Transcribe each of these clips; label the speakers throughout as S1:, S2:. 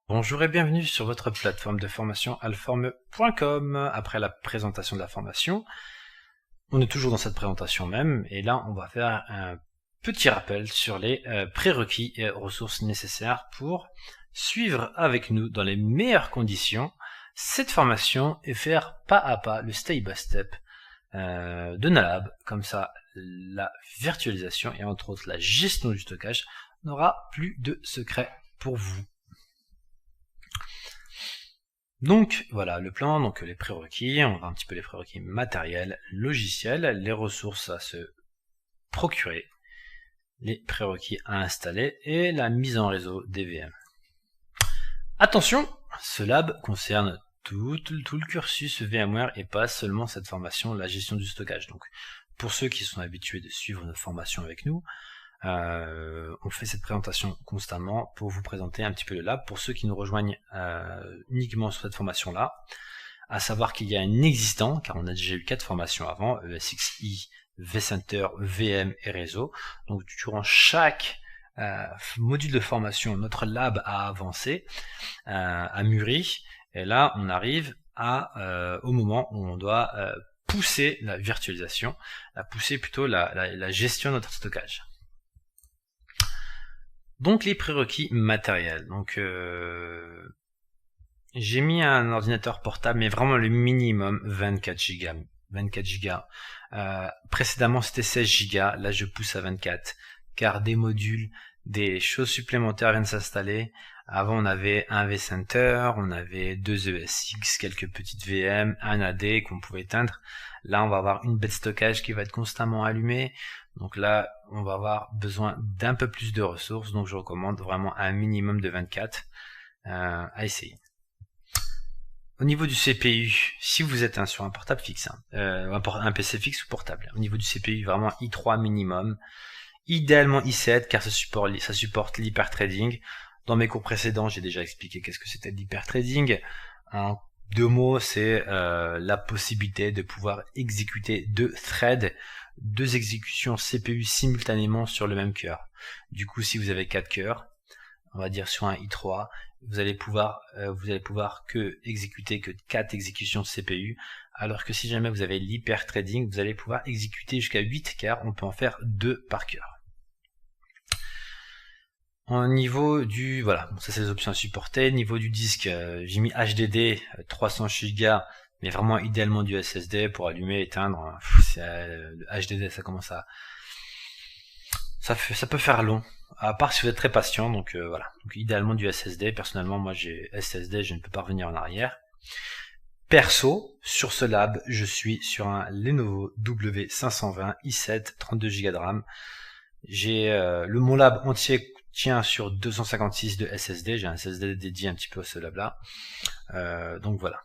S1: Bonjour et bienvenue sur votre plateforme de formation alforme.com. Après la présentation de la formation, on est toujours dans cette présentation même, et là on va faire un petit rappel sur les prérequis et ressources nécessaires pour suivre avec nous dans les meilleures conditions cette formation et faire pas à pas le step by step de Nalab. Comme ça, la virtualisation et entre autres la gestion du stockage n'aura plus de secret pour vous. Donc voilà le plan, donc les prérequis, on va voir un petit peu les prérequis matériels, logiciels, les ressources à se procurer, les prérequis à installer et la mise en réseau des VM. Attention, ce lab concerne tout le cursus VMware et pas seulement cette formation, la gestion du stockage. Donc pour ceux qui sont habitués de suivre notre formation avec nous, on fait cette présentation constamment pour vous présenter un petit peu le lab. Pour ceux qui nous rejoignent uniquement sur cette formation-là, à savoir qu'il y a un existant, car on a déjà eu 4 formations avant, ESXi, vCenter, VM et réseau. Donc durant chaque module de formation, notre lab a avancé, a mûri, et là on arrive au moment où on doit pousser la virtualisation, pousser plutôt la gestion de notre stockage. Donc les prérequis matériels. Donc j'ai mis un ordinateur portable, mais vraiment le minimum 24 Go. 24 Go. Précédemment c'était 16 Go, là je pousse à 24, car des modules, des choses supplémentaires viennent s'installer. Avant on avait un vCenter, on avait 2 ESX, quelques petites VM, un AD qu'on pouvait éteindre. Là on va avoir une baie de stockage qui va être constamment allumée. Donc là, on va avoir besoin d'un peu plus de ressources, donc je recommande vraiment un minimum de 24 à essayer. Au niveau du CPU, si vous êtes sur un portable fixe, un PC fixe ou portable, au niveau du CPU, vraiment i3 minimum, idéalement i7 car ça supporte l'hyperthreading. Dans mes cours précédents, j'ai déjà expliqué qu'est-ce que c'était l'hyperthreading. En 2 mots, c'est la possibilité de pouvoir exécuter 2 threads, 2 exécutions CPU simultanément sur le même cœur. Du coup, si vous avez 4 cœurs, on va dire sur un i3, vous allez pouvoir exécuter que 4 exécutions CPU, alors que si jamais vous avez l'hyperthreading, vous allez pouvoir exécuter jusqu'à 8 car on peut en faire 2 par cœur. Au niveau du, voilà, ça c'est les options à supporter. Niveau du disque, j'ai mis HDD 300 Go, mais vraiment idéalement du SSD pour allumer, éteindre. Le HDD, ça commence à, ça peut faire long, à part si vous êtes très patient. Donc voilà, donc idéalement du SSD. Personnellement, moi j'ai SSD, je ne peux pas revenir en arrière. Perso, sur ce lab, je suis sur un Lenovo W520 i7 32 Go de RAM. J'ai mon lab entier tient sur 256 de SSD, j'ai un SSD dédié un petit peu à ce lab là, donc voilà.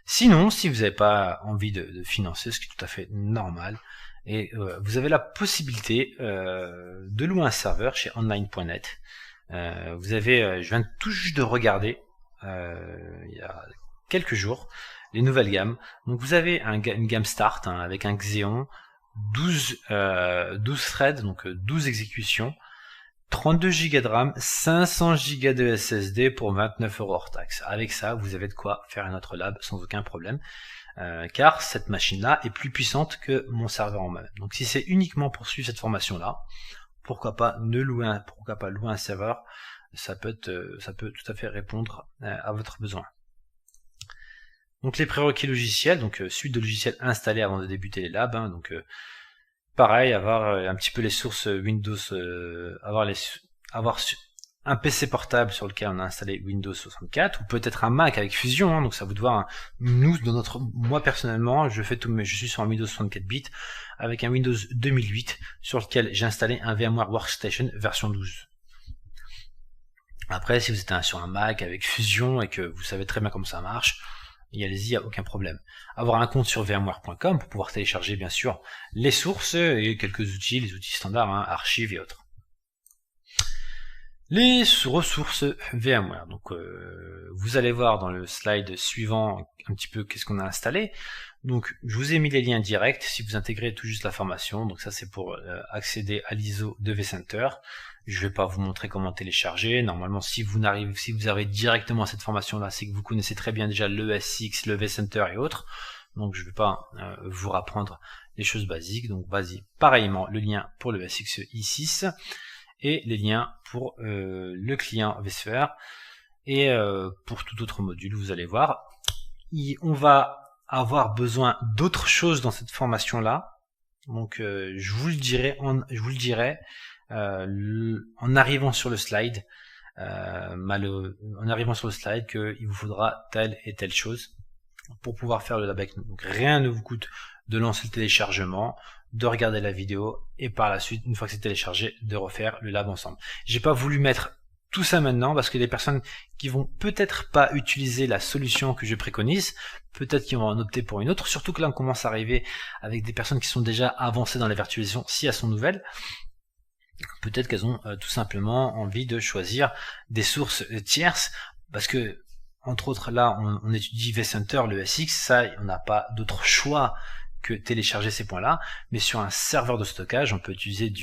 S1: Sinon, si vous n'avez pas envie de financer, ce qui est tout à fait normal, et vous avez la possibilité de louer un serveur chez online.net. Vous avez, je viens tout juste de regarder il y a quelques jours les nouvelles gammes. Donc vous avez une gamme start avec un Xeon 12 threads, donc 12 exécutions, 32 Go de RAM, 500 Go de SSD pour 29 € hors taxe. Avec ça, vous avez de quoi faire un autre lab sans aucun problème, car cette machine-là est plus puissante que mon serveur en main. Donc si c'est uniquement pour suivre cette formation-là, pourquoi pas louer un serveur, ça peut tout à fait répondre à votre besoin. Donc les prérequis logiciels, donc suite de logiciels installés avant de débuter les labs, donc pareil, avoir un petit peu les sources Windows, avoir un PC portable sur lequel on a installé Windows 64, ou peut-être un Mac avec Fusion, donc ça vous de voir. Moi personnellement, je suis sur un Windows 64 bits avec un Windows 2008 sur lequel j'ai installé un VMware Workstation version 12. Après, si vous êtes sur un Mac avec Fusion et que vous savez très bien comment ça marche, allez-y, il n'y a aucun problème. Avoir un compte sur vmware.com pour pouvoir télécharger bien sûr les sources et quelques outils, les outils standards, archives et autres. Les ressources VMware. Donc vous allez voir dans le slide suivant un petit peu qu'est-ce qu'on a installé. Donc je vous ai mis les liens directs si vous intégrez tout juste la formation. Donc ça c'est pour accéder à l'ISO de vCenter. Je vais pas vous montrer comment télécharger. Normalement si vous avez directement cette formation là, c'est que vous connaissez très bien déjà le SX, le vCenter et autres. Donc je vais pas vous rapprendre les choses basiques. Donc vas-y, pareillement le lien pour le SX i6 et les liens pour le client vSphere et pour tout autre module. Vous allez voir, on va avoir besoin d'autres choses dans cette formation là. Donc je vous le dirai en arrivant sur le slide. En arrivant sur le slide qu'il vous faudra telle et telle chose pour pouvoir faire le lab avec nous. Donc rien ne vous coûte de lancer le téléchargement, de regarder la vidéo et par la suite, une fois que c'est téléchargé, de refaire le lab ensemble. J'ai pas voulu mettre tout ça maintenant parce que les personnes qui vont peut-être pas utiliser la solution que je préconise, peut-être qu'ils vont en opter pour une autre, surtout que là on commence à arriver avec des personnes qui sont déjà avancées dans la virtualisation si elles sont nouvelles. Peut-être qu'elles ont tout simplement envie de choisir des sources tierces parce que entre autres là on étudie vCenter, le SX, ça on n'a pas d'autre choix que télécharger ces points-là, mais sur un serveur de stockage, on peut utiliser de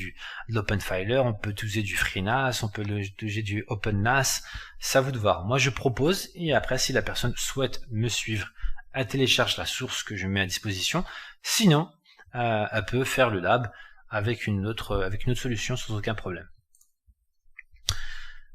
S1: l'OpenFiler, on peut utiliser du FreeNAS, on peut utiliser du OpenNAS, ça à vous de voir. Moi je propose, et après si la personne souhaite me suivre, elle télécharge la source que je mets à disposition, sinon elle peut faire le lab avec une autre solution sans aucun problème.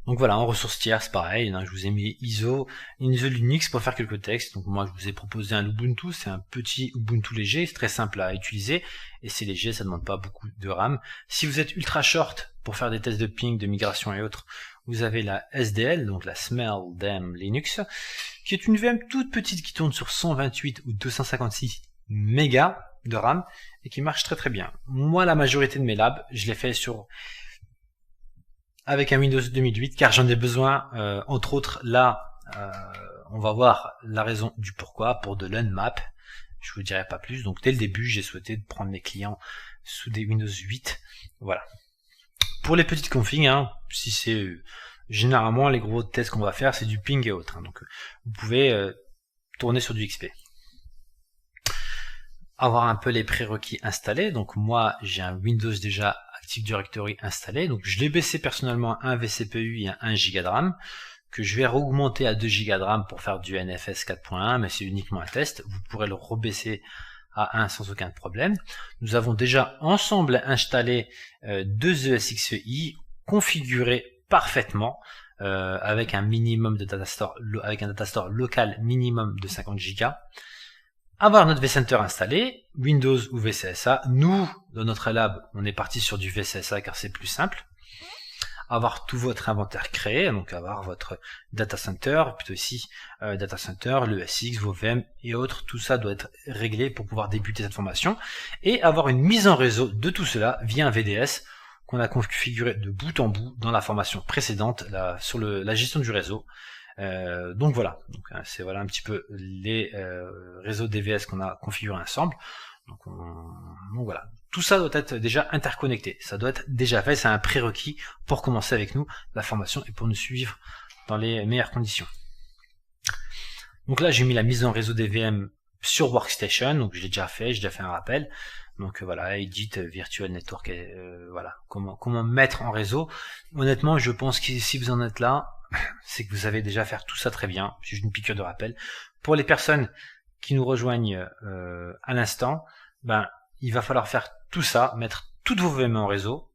S1: Donc voilà, en ressources tierces, pareil, je vous ai mis ISO Linux pour faire quelques textes. Donc moi, je vous ai proposé un Ubuntu, c'est un petit Ubuntu léger, c'est très simple à utiliser, et c'est léger, ça ne demande pas beaucoup de RAM. Si vous êtes ultra short pour faire des tests de ping, de migration et autres, vous avez la SDL, donc la Smell Damn Linux, qui est une VM toute petite qui tourne sur 128 ou 256 mégas de RAM, et qui marche très très bien. Moi, la majorité de mes labs, je les fais avec un Windows 2008 car j'en ai besoin, entre autres là on va voir la raison du pourquoi pour de l'Unmap, je vous dirai pas plus. Donc dès le début j'ai souhaité prendre mes clients sous des Windows 8, voilà. Pour les petites configs, si c'est généralement les gros tests qu'on va faire c'est du ping et autres, donc vous pouvez tourner sur du XP. Avoir un peu les prérequis installés, donc moi j'ai un Windows déjà Active Directory installé, donc je l'ai baissé personnellement à 1 vCPU et à 1 Go de RAM, que je vais augmenter à 2 Go de RAM pour faire du NFS 4.1, mais c'est uniquement un test, vous pourrez le rebaisser à 1 sans aucun problème. Nous avons déjà ensemble installé deux ESXi configurés parfaitement, avec un minimum de datastore, avec un datastore local minimum de 50 Go. Avoir notre vCenter installé, Windows ou VCSA. Nous, dans notre lab, on est parti sur du VCSA car c'est plus simple. Avoir tout votre inventaire créé, donc avoir votre data center, plutôt ici data center, le SX, vos VM et autres, tout ça doit être réglé pour pouvoir débuter cette formation. Et avoir une mise en réseau de tout cela via un VDS qu'on a configuré de bout en bout dans la formation précédente sur la gestion du réseau. Donc voilà, c'est voilà un petit peu les réseaux DVS qu'on a configurés ensemble. Donc voilà, tout ça doit être déjà interconnecté, ça doit être déjà fait, c'est un prérequis pour commencer avec nous la formation et pour nous suivre dans les meilleures conditions. Donc là j'ai mis la mise en réseau des VM sur Workstation, donc je l'ai déjà fait, j'ai déjà fait un rappel. Donc voilà, Edit, Virtual Network, voilà, comment mettre en réseau. Honnêtement, je pense que si vous en êtes là, c'est que vous avez déjà fait tout ça très bien. C'est juste une piqûre de rappel. Pour les personnes qui nous rejoignent à l'instant, il va falloir faire tout ça, mettre toutes vos VM en réseau.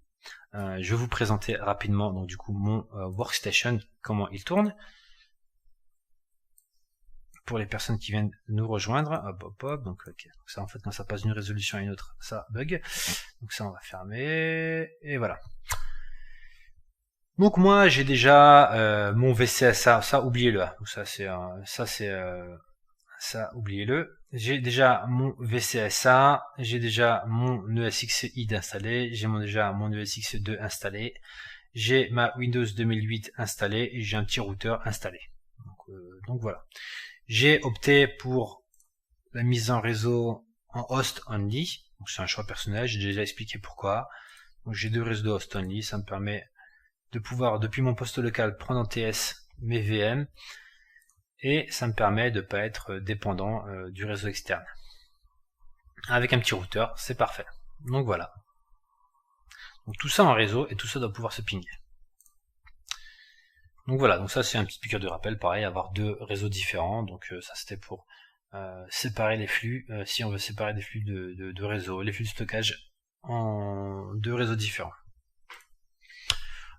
S1: Je vais vous présenter rapidement donc du coup mon Workstation, comment il tourne. Pour les personnes qui viennent nous rejoindre, donc ok, ça en fait quand ça passe d'une résolution à une autre, ça bug. Donc ça on va fermer et voilà. Donc moi j'ai déjà mon VCSA, ça oubliez-le, ça oubliez-le. J'ai déjà mon VCSA, j'ai déjà mon ESXi installé, j'ai déjà mon ESX2 installé, j'ai ma Windows 2008 installée et j'ai un petit routeur installé. Donc voilà. J'ai opté pour la mise en réseau en host only, donc c'est un choix personnel, j'ai déjà expliqué pourquoi. Donc j'ai deux réseaux de host only, ça me permet de pouvoir, depuis mon poste local, prendre en TS mes VM, et ça me permet de ne pas être dépendant du réseau externe. Avec un petit routeur, c'est parfait. Donc voilà. Donc tout ça en réseau, et tout ça doit pouvoir se pinguer. Donc voilà, donc ça c'est un petit piqueur de rappel, pareil, avoir deux réseaux différents. Donc ça c'était pour séparer les flux, si on veut séparer des flux de réseau, les flux de stockage en deux réseaux différents.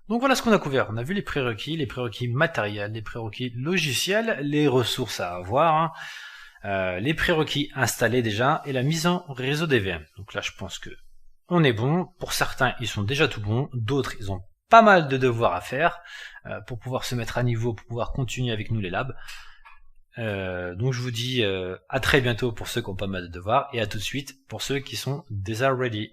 S1: Donc voilà ce qu'on a couvert. On a vu les prérequis matériels, les prérequis logiciels, les ressources à avoir, les prérequis installés déjà, et la mise en réseau des VM. Donc là je pense que on est bon. Pour certains ils sont déjà tout bons, d'autres ils ont pas mal de devoirs à faire pour pouvoir se mettre à niveau, pour pouvoir continuer avec nous les labs. Donc je vous dis à très bientôt pour ceux qui ont pas mal de devoirs, et à tout de suite pour ceux qui sont déjà ready.